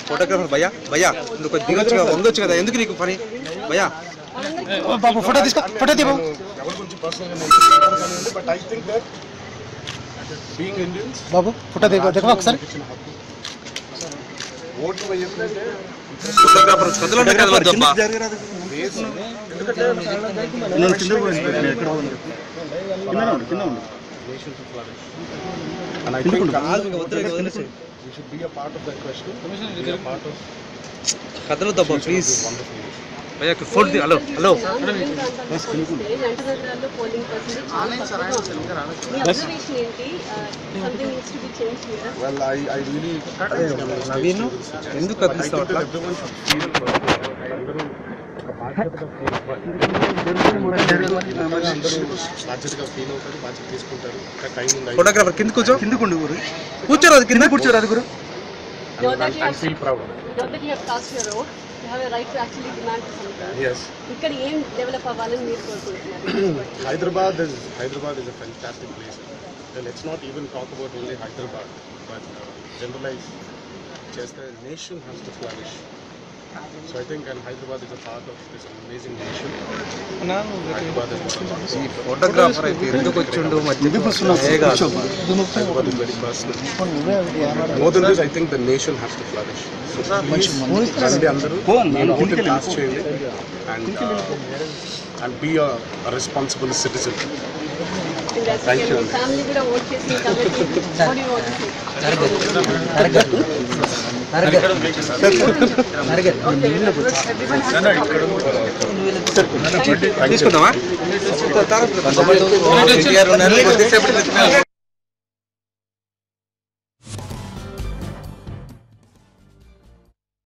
Photographer भैया भैया నువ్వు దిగొచ్చు కదా వంగొచ్చు కదా ఎందుకు నీకు పని భయ్యా బాబు ఫోటో తీసుకో ఫోటో తీ బాబు ఎవరి గురించి పర్సనల్ గా నేను but I think that being Indians Babu photo देखो ఒకసారి ఓట్ వేయకపోతే ఫోటోగ్రాఫర్ కదలంటే కదలద్దబ్బా ఎందుకంటే నేను కింద పోయింది ఎక్కడ ఉంది కింద ఉంది nation to flourish and I think we should be a part of that question. Be a part of kadalo dabba please bhaiya ki phone hello hello bas antadarallo polling percentage online surround telangana observation enti something needs to be changed here. Well I really naveen enduku kadistava atla everyone should feel andaru oka బాధ్యతగా బాధ్యతగా feel అవుతారు బాధ్యత తీసుకుంటారు time ఉంది photographer కింద కూర్చోండి గురు కూర్చోరాదు కింద కూర్చోరాదు గురు I feel proud. Now that you have cast your vote, you have a right to actually demand something. Yes. Ikkada em develop avvalani meer korukuntunnaru. Hyderabad is a fantastic place. Well, let's not even talk about only Hyderabad, but generalize. Just the nation has to flourish. So I think Hyderabad is a part of this amazing nation. Hyderabad is the photographer I think enduku vachundu madhya Hyderabad is very personal. More than this, I think the nation has to flourish. So please, రండి అందరూ vote cast చేయండి and be a responsible citizen. Thank you. Family kuda vote chesin kabatti what do you want to say? తీసుకుందామా